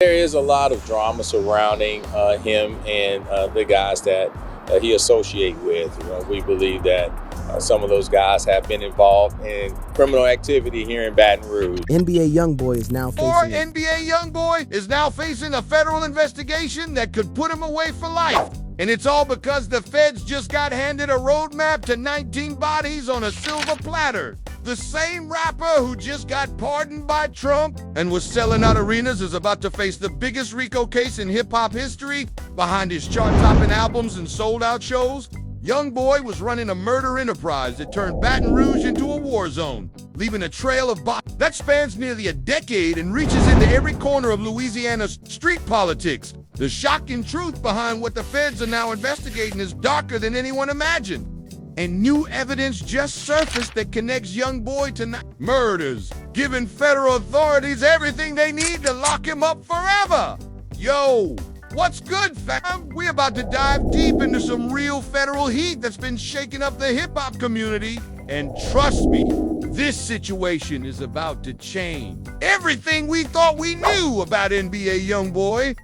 There is a lot of drama surrounding him and the guys that he associate with. We believe that some of those guys have been involved in criminal activity here in Baton Rouge. NBA Youngboy is now facing NBA Youngboy is now facing a federal investigation that could put him away for life. And it's all because the feds just got handed a roadmap to 19 bodies on a silver platter. The same rapper who just got pardoned by Trump and was selling out arenas is about to face the biggest RICO case in hip-hop history. Behind his chart-topping albums and sold-out shows, Youngboy was running a murder enterprise that turned Baton Rouge into a war zone, leaving a trail of bodies that spans nearly a decade and reaches into every corner of Louisiana's street politics. The shocking truth behind what the feds are now investigating is darker than anyone imagined. And new evidence just surfaced that connects Youngboy to murders, giving federal authorities everything they need to lock him up forever. Yo, what's good, fam? We're about to dive deep into some real federal heat that's been shaking up the hip-hop community. And trust me, this situation is about to change everything we thought we knew about NBA Youngboy.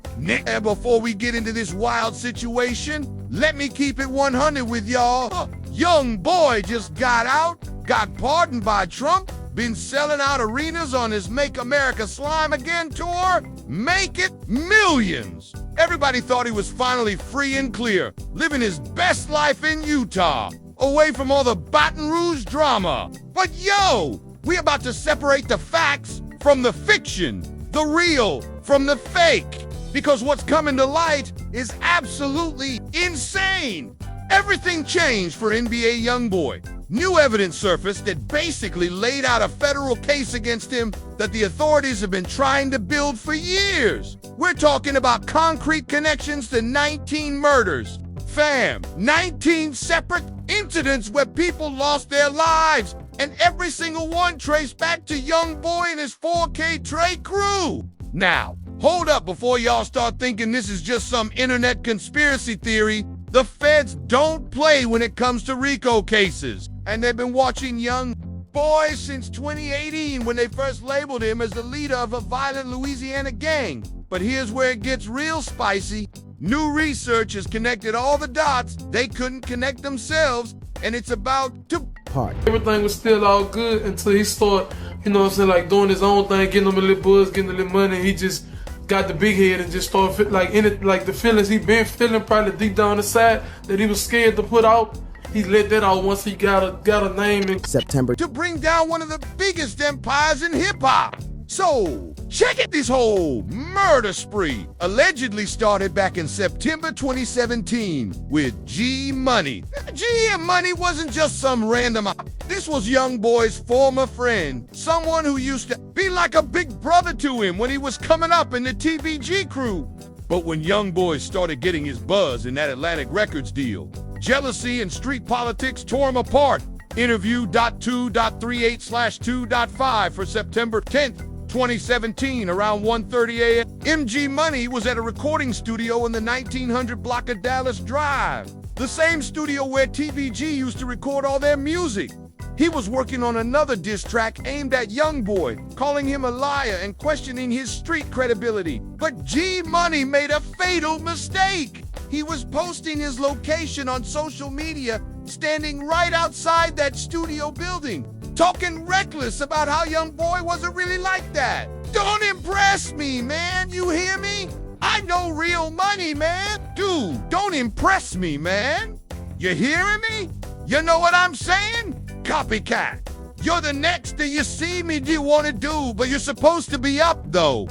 And before we get into this wild situation, let me keep it 100 with y'all. Youngboy just got out, got pardoned by Trump, been selling out arenas on his Make America Slime Again tour, make it millions. Everybody thought he was finally free and clear, living his best life in Utah, away from all the Baton Rouge drama. But yo, we about to separate the facts from the fiction, the real from the fake, because what's coming to light is absolutely insane. Everything changed for NBA Youngboy. New evidence surfaced that basically laid out a federal case against him that the authorities have been trying to build for years. We're talking about concrete connections to 19 murders. Fam, 19 separate incidents where people lost their lives, and every single one traced back to Youngboy and his 4K Trey crew. Now, hold up before y'all start thinking this is just some internet conspiracy theory. The feds don't play when it comes to RICO cases, and they've been watching Youngboy since 2018 when they first labeled him as the leader of a violent Louisiana gang. But here's where it gets real spicy. New research has connected all the dots they couldn't connect themselves, and it's about to part. Everything was still all good until he started, like doing his own thing, getting him a little buzz, getting a little money. He just got the big head and just started the feelings he been feeling probably deep down inside that he was scared to put out. He let that out once he got a name in September to bring down one of the biggest empires in hip-hop. So, check it, this whole murder spree allegedly started back in September 2017 with G Money. G and Money wasn't just some random. This was Youngboy's former friend, someone who used to be like a big brother to him when he was coming up in the TBG crew. But when Youngboy started getting his buzz in that Atlantic Records deal, jealousy and street politics tore him apart. Interview.2.38/2.5 for September 10th. 2017, around 1:30 a.m. MG Money was at a recording studio in the 1900 block of Dallas Drive, the same studio where TBG used to record all their music. He was working on another diss track aimed at Youngboy, calling him a liar and questioning his street credibility. But G Money made a fatal mistake. He was posting his location on social media, standing right outside that studio building, talking reckless about how Youngboy wasn't really like that. Don't impress me, man, you hear me? I know real money, man. Dude, don't impress me, man. You hearing me? You know what I'm saying? Copycat. You're the next that you see me do want to do, but you're supposed to be up, though.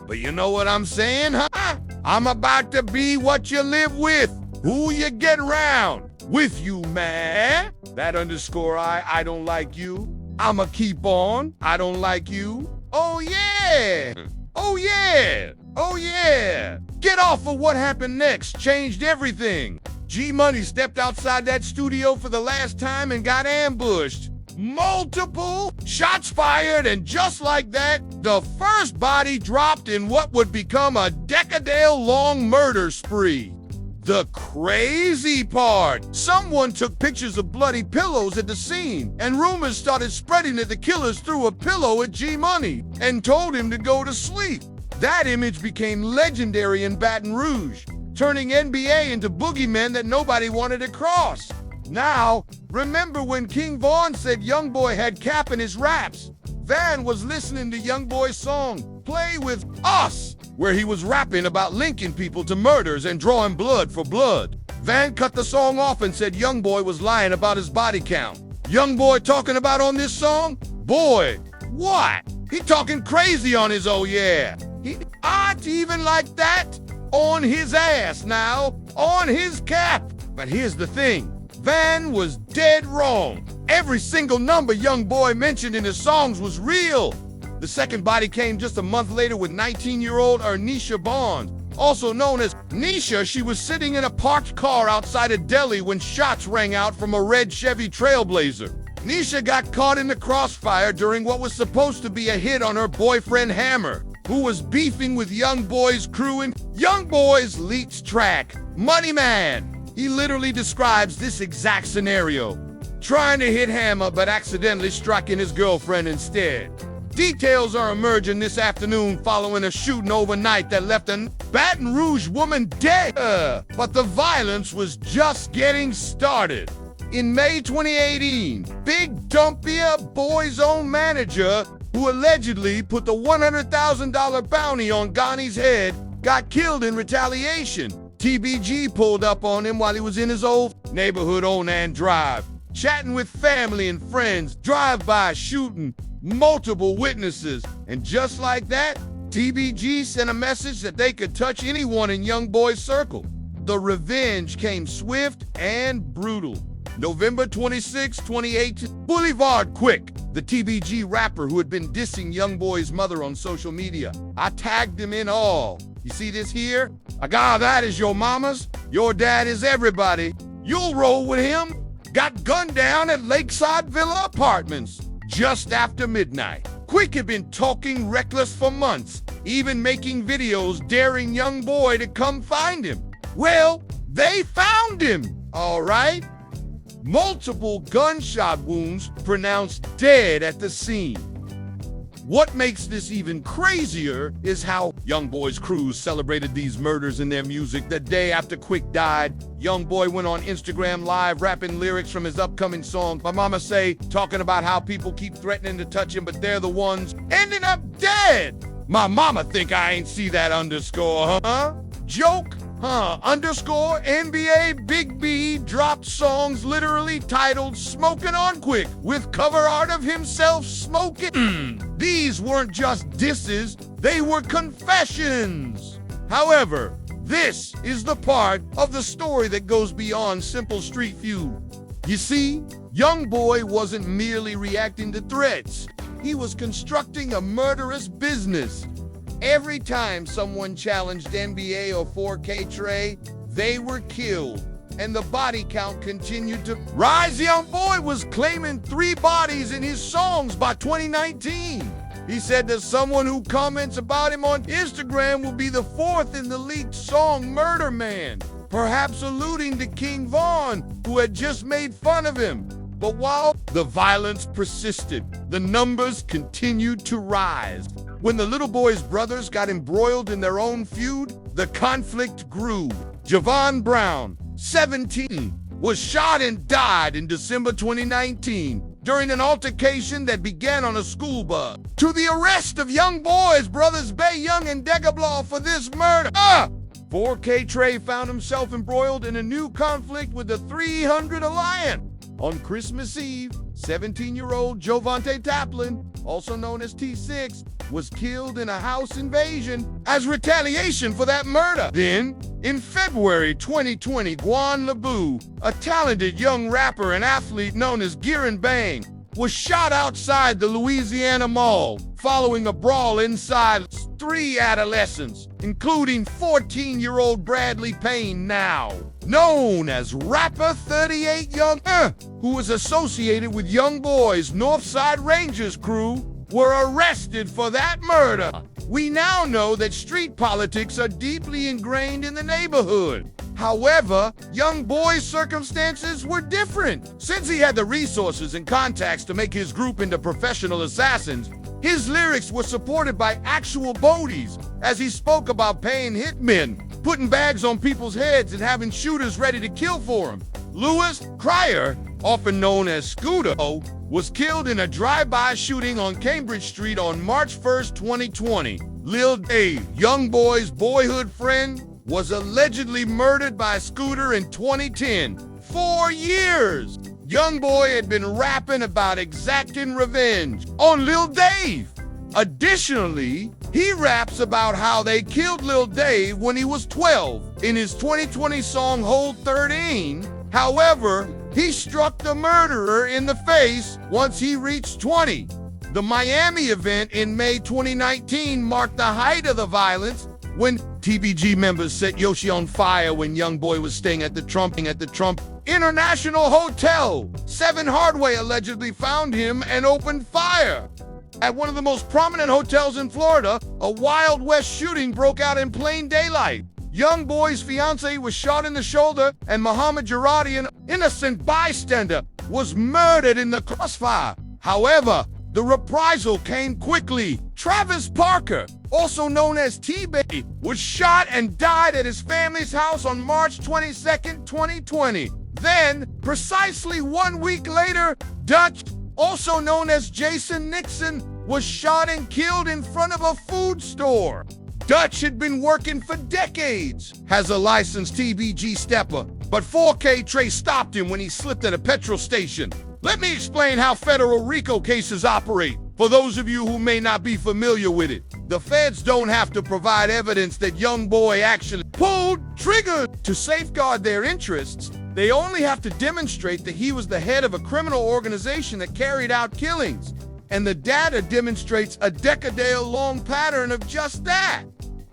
But you know what I'm saying, huh? I'm about to be what you live with, who you get around. With you, man. That _I don't like you. I'ma keep on, I don't like you. Oh yeah, oh yeah, oh yeah. Get off of What Happened Next changed everything. G Money stepped outside that studio for the last time and got ambushed. Multiple shots fired, and just like that, the first body dropped in what would become a decade-long murder spree. The crazy part, someone took pictures of bloody pillows at the scene, and rumors started spreading that the killers threw a pillow at G Money and told him to go to sleep. That image became legendary in Baton Rouge, turning NBA into boogeymen that nobody wanted to cross. Now, remember when King Von said Youngboy had cap in his raps? Van was listening to Youngboy's song, Play With Us, where he was rapping about linking people to murders and drawing blood for blood. Van cut the song off and said Youngboy was lying about his body count. Youngboy talking about on this song? Boy, what? He talking crazy on his oh yeah. He aren't even like that. On his ass now, on his cap. But here's the thing, Van was dead wrong. Every single number Youngboy mentioned in his songs was real. The second body came just a month later with 19-year-old Ernisha Bonds. Also known as Nisha, she was sitting in a parked car outside a deli when shots rang out from a red Chevy Trailblazer. Nisha got caught in the crossfire during what was supposed to be a hit on her boyfriend Hammer, who was beefing with Youngboy's crew in Youngboy's leaked track, Money Man. He literally describes this exact scenario, trying to hit Hammer but accidentally striking his girlfriend instead. Details are emerging this afternoon following a shooting overnight that left a Baton Rouge woman dead. But the violence was just getting started. In May 2018, Big Dumpia, Boy's own manager, who allegedly put the $100,000 bounty on Ghani's head, got killed in retaliation. TBG pulled up on him while he was in his old neighborhood Onan Drive, chatting with family and friends, drive-by shooting, multiple witnesses, and just like that, TBG sent a message that they could touch anyone in Youngboy's circle. The revenge came swift and brutal. November 26, 2018, Boulevard Quick, the TBG rapper who had been dissing Youngboy's mother on social media. I tagged him in all. You see this here? A guy that is your mama's, your dad is everybody. You'll roll with him. Got gunned down at Lakeside Villa Apartments just after midnight. Quick had been talking reckless for months, even making videos daring Youngboy to come find him. Well, they found him, all right? Multiple gunshot wounds, pronounced dead at the scene. What makes this even crazier is how Youngboy's crews celebrated these murders in their music. The day after Quick died, Youngboy went on Instagram Live rapping lyrics from his upcoming song, My Mama Say, talking about how people keep threatening to touch him, but they're the ones ending up dead. My mama think I ain't see that underscore, huh? Joke? Underscore NBA Big B dropped songs literally titled Smoking on Quick with cover art of himself smoking. These weren't just disses, they were confessions. However, this is the part of the story that goes beyond simple street feud. You see, Youngboy wasn't merely reacting to threats. He was constructing a murderous business. Every time someone challenged NBA or 4K Trey, they were killed, and the body count continued to rise. Youngboy was claiming 3 bodies in his songs by 2019. He said that someone who comments about him on Instagram will be the 4th in the leaked song Murder Man, perhaps alluding to King Von, who had just made fun of him. But while the violence persisted, the numbers continued to rise. When the little boy's brothers got embroiled in their own feud, the conflict grew. Javon Brown, 17, was shot and died in December 2019 during an altercation that began on a school bus. To the arrest of Youngboy's brothers Bay Young and Degablaw for this murder. 4K Trey found himself embroiled in a new conflict with the 300 Alliance. On Christmas Eve, 17-year-old Jovante Taplin, also known as T6, was killed in a house invasion as retaliation for that murder. Then, in February 2020, Guan Lebu, a talented young rapper and athlete known as Giran Bang, was shot outside the Louisiana Mall following a brawl inside. 3 adolescents, including 14-year-old Bradley Payne, now known as Rapper 38 Young, who was associated with Youngboy's Northside Rangers crew, were arrested for that murder. We now know that street politics are deeply ingrained in the neighborhood. However, Youngboy's circumstances were different. Since he had the resources and contacts to make his group into professional assassins, His lyrics were supported by actual Bodies as he spoke about paying hitmen, putting bags on people's heads, and having shooters ready to kill for him. Louis Cryer, often known as Scooter, was killed in a drive-by shooting on Cambridge Street on March 1st, 2020. Lil Dave, Youngboy's boyhood friend, was allegedly murdered by Scooter in 2010. 4 years! Youngboy had been rapping about exacting revenge on Lil Dave. Additionally, he raps about how they killed Lil Dave when he was 12 in his 2020 song Hold 13. However, he struck the murderer in the face once he reached 20. The Miami event in May 2019 marked the height of the violence when TBG members set Yoshi on fire when Youngboy was staying at the Trump International Hotel. 7 Hardway allegedly found him and opened fire. At one of the most prominent hotels in Florida, a Wild West shooting broke out in plain daylight. Youngboy's fiancée was shot in the shoulder, and Muhammad Jaradi, an innocent bystander, was murdered in the crossfire. However, the reprisal came quickly. Travis Parker, also known as T-Bay, was shot and died at his family's house on March 22nd, 2020. Then, precisely 1 week later, Dutch, also known as Jason Nixon, was shot and killed in front of a food store. Dutch had been working for decades as a licensed TBG stepper, but 4K Trey stopped him when he slipped at a petrol station. Let me explain how federal RICO cases operate, for those of you who may not be familiar with it. The feds don't have to provide evidence that Youngboy actually pulled trigger to safeguard their interests. They only have to demonstrate that he was the head of a criminal organization that carried out killings. And the data demonstrates a decade-long pattern of just that.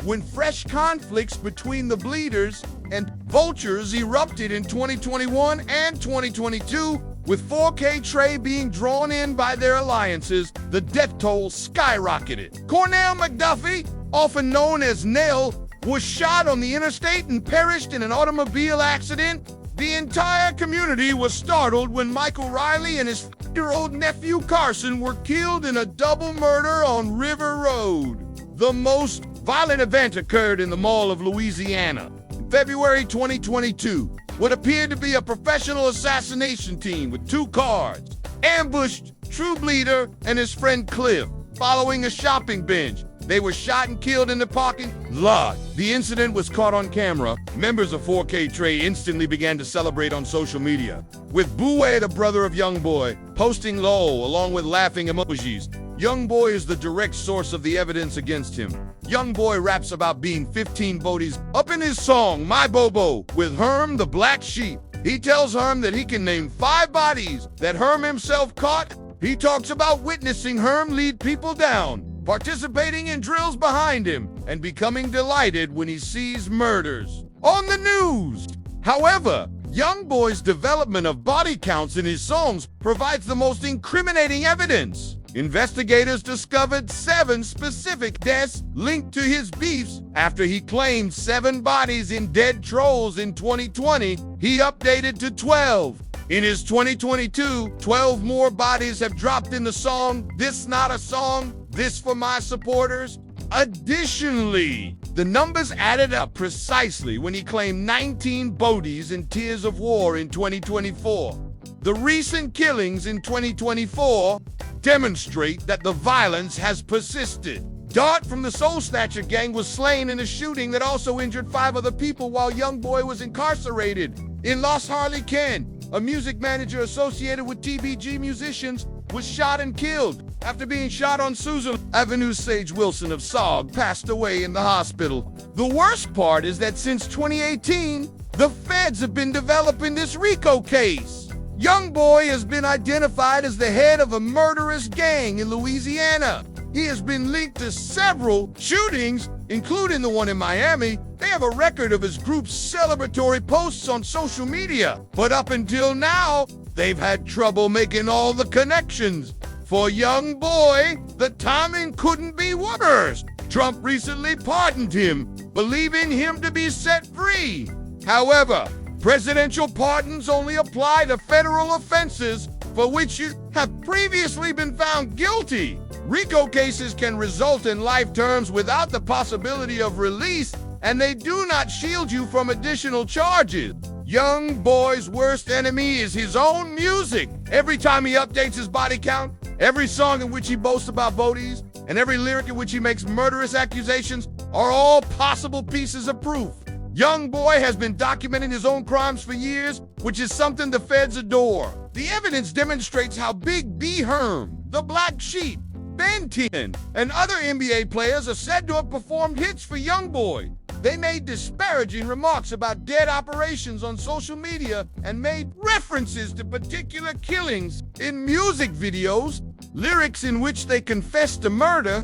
When fresh conflicts between the Bleeders and Vultures erupted in 2021 and 2022, with 4K Trey being drawn in by their alliances, the death toll skyrocketed. Cornell McDuffie, often known as Nell, was shot on the interstate and perished in an automobile accident. The entire community was startled when Michael Riley and his 5-year-old nephew Carson were killed in a double murder on River Road. The most violent event occurred in the Mall of Louisiana in February 2022. What appeared to be a professional assassination team with 2 cars ambushed True Bleeder and his friend Cliff following a shopping binge. They were shot and killed in the parking lot. The incident was caught on camera. Members of 4K Trey instantly began to celebrate on social media, with Boué, the brother of Youngboy, posting LOL along with laughing emojis. Youngboy is the direct source of the evidence against him. Youngboy raps about being 15 bodies up in his song My Bobo with Herm the Black Sheep. He tells Herm that he can name 5 bodies that Herm himself caught. He talks about witnessing Herm lead people down, participating in drills behind him, and becoming delighted when he sees murders on the news. However, Youngboy's development of body counts in his songs provides the most incriminating evidence. Investigators discovered 7 specific deaths linked to his beefs. After he claimed 7 bodies in dead trolls in 2020, he updated to 12. In his 2022, 12 more bodies have dropped in the song This Not a Song, This For My Supporters. Additionally, the numbers added up precisely when he claimed 19 bodies in Tears of War in 2024. The recent killings in 2024 demonstrate that the violence has persisted. Dart from the Soul Snatcher gang was slain in a shooting that also injured 5 other people while Youngboy was incarcerated. In Los Harley Ken, a music manager associated with TBG musicians was shot and killed after being shot on Susan Avenue. Sage Wilson of SOG passed away in the hospital. The worst part is that since 2018, the feds have been developing this RICO case. Youngboy has been identified as the head of a murderous gang in Louisiana. He has been linked to several shootings, including the one in Miami. They have a record of his group's celebratory posts on social media. But up until now, they've had trouble making all the connections. For Youngboy, the timing couldn't be worse. Trump recently pardoned him, believing him to be set free. However, presidential pardons only apply to federal offenses for which you have previously been found guilty. RICO cases can result in life terms without the possibility of release, and they do not shield you from additional charges. Youngboy's worst enemy is his own music. Every time he updates his body count, every song in which he boasts about voties, and every lyric in which he makes murderous accusations are all possible pieces of proof. Youngboy has been documenting his own crimes for years, which is something the feds adore. The evidence demonstrates how Big B Herm, the Black Sheep, Ben 10, and other NBA players are said to have performed hits for Youngboy. They made disparaging remarks about dead operations on social media and made references to particular killings in music videos, lyrics in which they confessed to murder.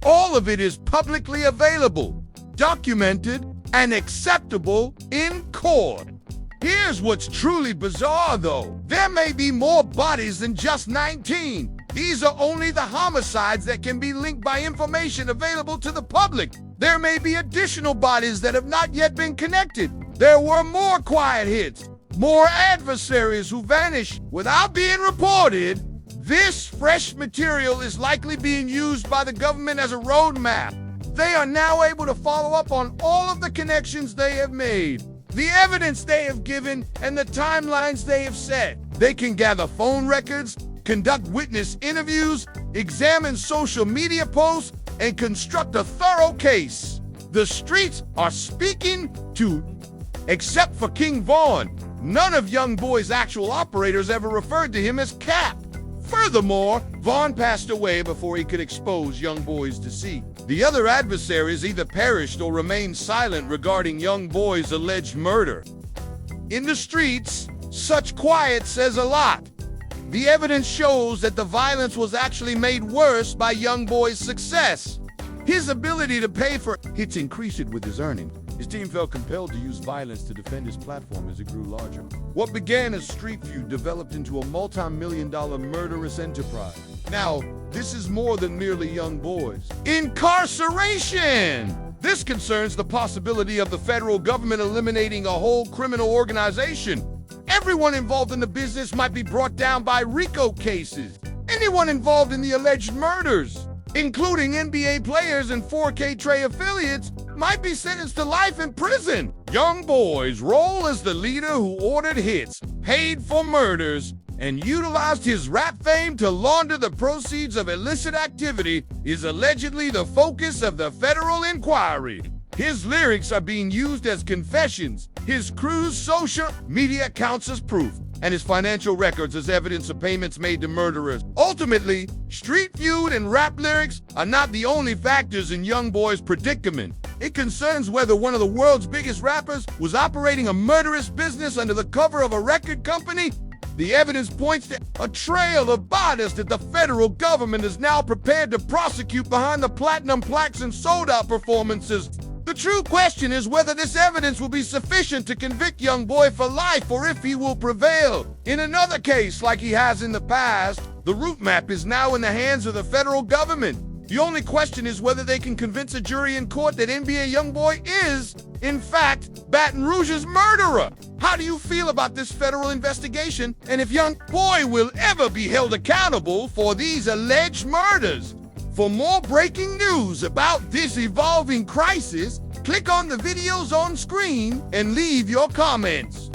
All of it is publicly available, documented, and acceptable in court. Here's what's truly bizarre, though. There may be more bodies than just 19. These are only the homicides that can be linked by information available to the public. There may be additional bodies that have not yet been connected. There were more quiet hits, more adversaries who vanished without being reported. This fresh material is likely being used by the government as a roadmap. They are now able to follow up on all of the connections they have made, the evidence they have given, and the timelines they have set. They can gather phone records, conduct witness interviews, examine social media posts, and construct a thorough case. The streets are speaking to, except for King Vaughn. None of Youngboy's actual operators ever referred to him as Cap. Furthermore, Vaughn passed away before he could expose Youngboy's deceit. The other adversaries either perished or remained silent regarding Youngboy's alleged murder. In the streets, such quiet says a lot. The evidence shows that the violence was actually made worse by Youngboy's success. His ability to pay for hits increased with his earnings. His team felt compelled to use violence to defend his platform as it grew larger. What began as street feud developed into a multi-million-dollar murderous enterprise. Now, this is more than merely Youngboy's incarceration. This concerns the possibility of the federal government eliminating a whole criminal organization. Everyone involved in the business might be brought down by RICO cases. Anyone involved in the alleged murders, including NBA players and 4K Trey affiliates, might be sentenced to life in prison. Youngboy's role as the leader who ordered hits, paid for murders, and utilized his rap fame to launder the proceeds of illicit activity is allegedly the focus of the federal inquiry. His lyrics are being used as confessions, his crew's social media accounts as proof, and his financial records as evidence of payments made to murderers. Ultimately, street feud and rap lyrics are not the only factors in Youngboy's predicament. It concerns whether one of the world's biggest rappers was operating a murderous business under the cover of a record company. The evidence points to a trail of bodies that the federal government is now prepared to prosecute behind the platinum plaques and sold-out performances. The true question is whether this evidence will be sufficient to convict Youngboy for life or if he will prevail. In another case, like he has in the past, the route map is now in the hands of the federal government. The only question is whether they can convince a jury in court that NBA Youngboy is, in fact, Baton Rouge's murderer. How do you feel about this federal investigation, and if Youngboy will ever be held accountable for these alleged murders? For more breaking news about this evolving crisis, click on the videos on screen and leave your comments.